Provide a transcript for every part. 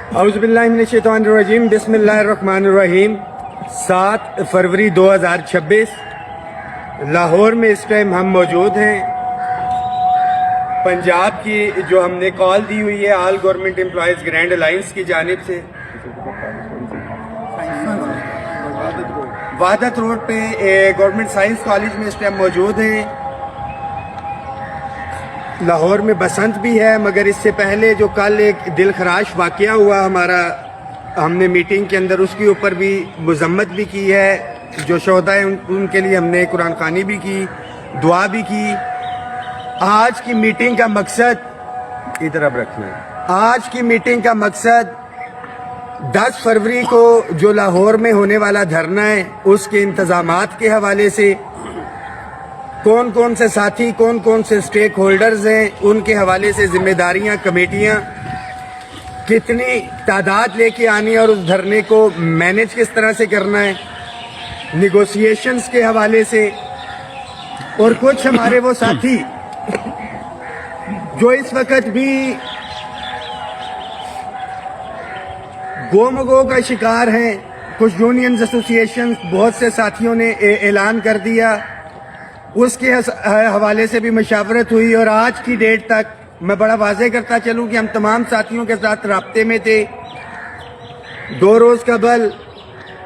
اعوذ باللہ من الشیطان الرجیم، بسم اللہ الرحمن الرحیم۔ 7 فروری 2026 لاہور میں اس ٹائم ہم موجود ہیں۔ پنجاب کی جو ہم نے کال دی ہوئی ہے آل گورنمنٹ امپلائیز گرینڈ الائنس کی جانب سے، وحدت روڈ پہ گورنمنٹ سائنس کالج میں اس ٹائم موجود ہیں۔ لاہور میں بسنت بھی ہے، مگر اس سے پہلے جو کل ایک دل خراش واقعہ ہوا ہمارا، ہم نے میٹنگ کے اندر اس کے اوپر بھی مذمت بھی کی ہے۔ جو شہداء ہیں ان کے لیے ہم نے قرآن خوانی بھی کی، دعا بھی کی۔ آج کی میٹنگ کا مقصد ادھر اب رکھنا ہے، آج کی میٹنگ کا مقصد 10 فروری کو جو لاہور میں ہونے والا دھرنا ہے اس کے انتظامات کے حوالے سے، کون کون سے ساتھی، کون کون سے سٹیک ہولڈرز ہیں، ان کے حوالے سے ذمہ داریاں، کمیٹیاں، کتنی تعداد لے کے آنی ہے اور اس دھرنے کو مینیج کس طرح سے کرنا ہے، نیگوسیشنز کے حوالے سے، اور کچھ ہمارے وہ ساتھی جو اس وقت بھی گو کا شکار ہیں۔ کچھ یونینز، ایسوسیشنز، بہت سے ساتھیوں نے اعلان کر دیا، اس کے حوالے سے بھی مشاورت ہوئی، اور آج کی ڈیٹ تک میں بڑا واضح کرتا چلوں کہ ہم تمام ساتھیوں کے ساتھ رابطے میں تھے۔ 2 روز قبل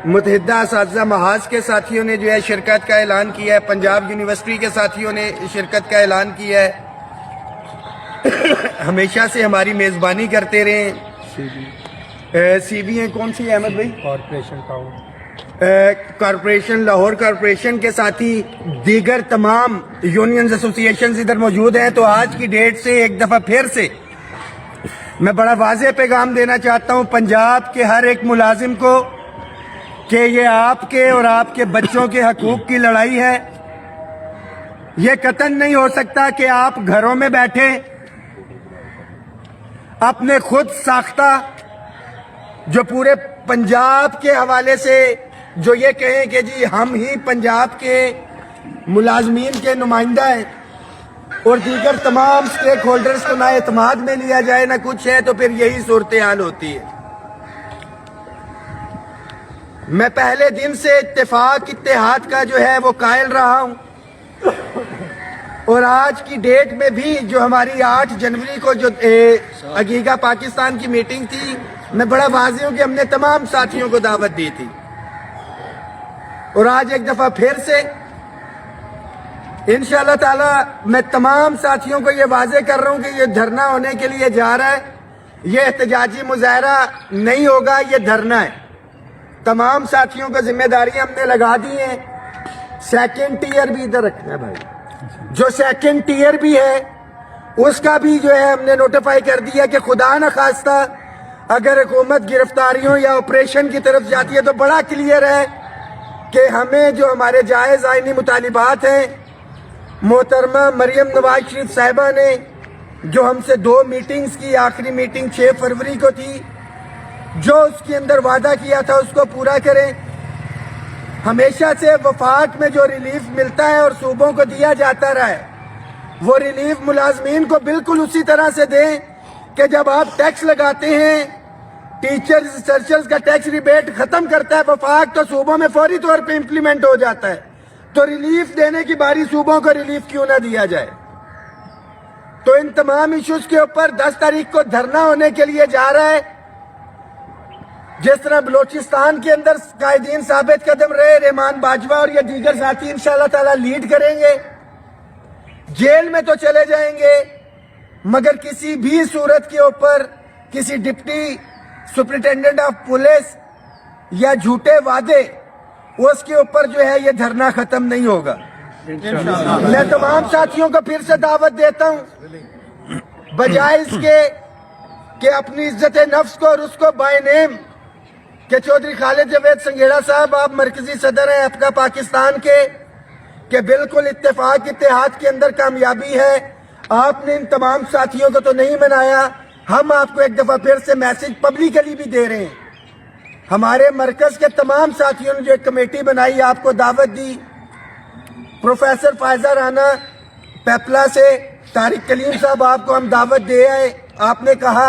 متحدہ اساتذہ محاذ کے ساتھیوں نے جو ہے شرکت کا اعلان کیا ہے، پنجاب یونیورسٹی کے ساتھیوں نے شرکت کا اعلان کیا ہے۔ ہمیشہ سے ہماری میزبانی کرتے رہے۔ سی بی ہیں کون سی احمد بھائی؟ کارپوریشن، لاہور کارپوریشن کے ساتھی، دیگر تمام یونینز، ایسوسیشنز ادھر موجود ہیں۔ تو آج کی ڈیٹ سے ایک دفعہ پھر سے میں بڑا واضح پیغام دینا چاہتا ہوں پنجاب کے ہر ایک ملازم کو کہ یہ آپ کے اور آپ کے بچوں کے حقوق کی لڑائی ہے۔ یہ قطعاً نہیں ہو سکتا کہ آپ گھروں میں بیٹھے اپنے خود ساختہ جو پورے پنجاب کے حوالے سے جو یہ کہیں کہ جی ہم ہی پنجاب کے ملازمین کے نمائندہ ہیں، اور دیگر تمام سٹیک ہولڈرز کو نہ اعتماد میں لیا جائے نہ کچھ ہے، تو پھر یہی صورتحال ہوتی ہے۔ میں پہلے دن سے اتفاق اتحاد کا جو ہے وہ قائل رہا ہوں، اور آج کی ڈیٹ میں بھی جو ہماری 8 جنوری کو جو عقیقہ پاکستان کی میٹنگ تھی، میں بڑا واضح ہوں کہ ہم نے تمام ساتھیوں کو دعوت دی تھی، اور آج ایک دفعہ پھر سے انشاءاللہ تعالی میں تمام ساتھیوں کو یہ واضح کر رہا ہوں کہ یہ دھرنا ہونے کے لیے جا رہا ہے، یہ احتجاجی مظاہرہ نہیں ہوگا، یہ دھرنا ہے۔ تمام ساتھیوں کو ذمہ داریاں ہم نے لگا دی ہیں۔ سیکنڈ ٹیئر بھی ادھر رکھنا ہے بھائی، جو سیکنڈ ٹیئر بھی ہے اس کا بھی جو ہے ہم نے نوٹیفائی کر دیا کہ خدا نخواستہ اگر حکومت گرفتاریوں یا آپریشن کی طرف جاتی ہے تو بڑا کلیئر ہے کہ ہمیں جو ہمارے جائز آئینی مطالبات ہیں، محترمہ مریم نواز شریف صاحبہ نے جو ہم سے 2 میٹنگز کی، آخری میٹنگ 6 فروری کو تھی، جو اس کے اندر وعدہ کیا تھا اس کو پورا کریں۔ ہمیشہ سے وفاق میں جو ریلیف ملتا ہے اور صوبوں کو دیا جاتا رہا ہے، وہ ریلیف ملازمین کو بالکل اسی طرح سے دیں کہ جب آپ ٹیکس لگاتے ہیں، ٹیچرز، ریسرچرز کا ٹیکس ریبیٹ ختم کرتا ہے وفاق، تو صوبوں میں فوری طور پہ امپلیمنٹ ہو جاتا ہے، تو ریلیف دینے کی باری صوبوں کو ریلیف کیوں نہ دیا جائے۔ تو ان تمام ایشوز کے اوپر 10 تاریخ کو دھرنا ہونے کے لیے جا رہا ہے۔ جس طرح بلوچستان کے اندر قائدین ثابت قدم رہے، رحمان باجوہ اور یہ دیگر ساتھی انشاءاللہ تعالی لیڈ کریں گے۔ جیل میں تو چلے جائیں گے، مگر کسی بھی صورت کے اوپر کسی ڈپٹی سپرنٹینڈنٹ آف پولیس یا جھوٹے وعدے، اس کے اوپر جو ہے یہ دھرنا ختم نہیں ہوگا۔ میں تمام ساتھیوں کو پھر سے دعوت دیتا ہوں، بجائے اس کے کہ اپنی عزت نفس کو اور اس کو بائی نیم کہ چودھری خالد جاوید سنگھیڑا صاحب آپ مرکزی صدر ہیں آپ کا پاکستان کے، کہ بالکل اتفاق اتحاد کے اندر کامیابی ہے، آپ نے ان تمام ساتھیوں کو تو نہیں منایا۔ ہم آپ کو ایک دفعہ پھر سے میسج پبلکلی بھی دے رہے ہیں، ہمارے مرکز کے تمام ساتھیوں نے جو ایک کمیٹی بنائی، آپ کو دعوت دی۔ پروفیسر فائزہ رانا پیپلا سے، طارق کلیم صاحب آپ کو ہم دعوت دے آئے، آپ نے کہا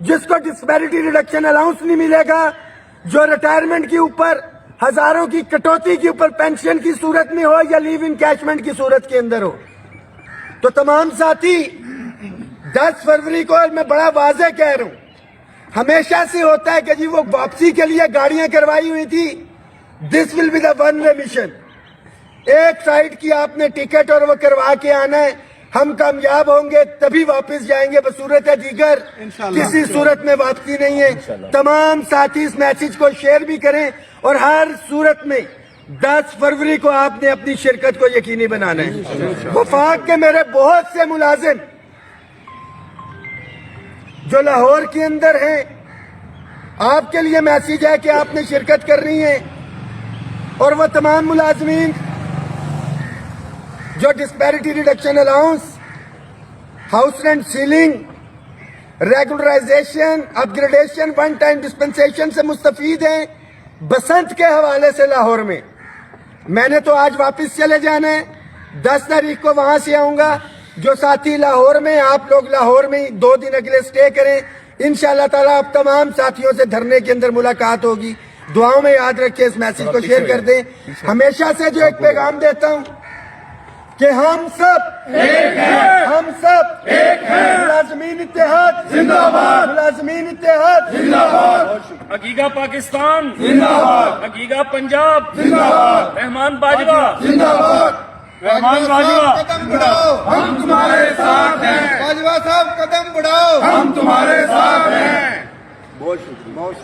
جس کو ڈسپیرٹی ریڈکشن الاؤنس نہیں ملے گا, جو ریٹائرمنٹ کے اوپر ہزاروں کی کٹوتی کے اوپر پینشن کی صورت میں ہو یا لیو انکیشمنٹ کی صورت کے اندر ہو. تو تمام ساتھی 10 فروری کو میں بڑا واضح کہہ رہا ہوں, ہمیشہ سے ہوتا ہے کہ جی وہ واپسی کے لیے گاڑیاں کروائی ہوئی تھی, this will be the one way mission. ایک سائیڈ کی آپ نے ٹکٹ اور وہ کروا کے آنا ہے, ہم کامیاب ہوں گے تبھی واپس جائیں گے, بصورت دیگر کسی صورت میں واپسی نہیں ہے. تمام ساتھی اس میسج کو شیئر بھی کریں, اور ہر صورت میں 10 فروری کو آپ نے اپنی شرکت کو یقینی بنانا ہے. وفاق کے میرے بہت سے ملازم جو لاہور کے اندر ہیں, آپ کے لیے میسج ہے کہ آپ نے شرکت کرنی ہے, اور وہ تمام ملازمین جو disparity reduction allowance, house rent ceiling, regularization, upgradation, one time dispensation سے مستفید ہیں بسنت کے حوالے سے لاہور میں, میں نے تو آج واپس چلے جانا ہے, 10 تاریخ کو وہاں سے آؤں گا. جو ساتھی لاہور میں, آپ لوگ لاہور میں 2 دن اگلے سٹے کریں, انشاءاللہ تعالیٰ آپ تمام ساتھیوں سے دھرنے کے اندر ملاقات ہوگی. دعاؤں میں یاد رکھیں, اس میسج کو شیئر کر دیں. ہمیشہ سے جو ایک پیغام دیتا ہوں کہ ہم سب ایک ہیں, ہم سب ایک ہیں, ملازمین اتحاد زندہ باد, ملازمین اتحاد زندہ باد, حقیقہ پاکستان زندہ باد, حقیقہ پنجاب زندہ باد, رحمان باجوہ زندہ باد. رحمان باجوہ قدم بڑھاؤ, ہم تمہارے ساتھ ہیں. باجوہ صاحب قدم بڑھاؤ, ہم تمہارے ساتھ ہیں. بہت شکریہ.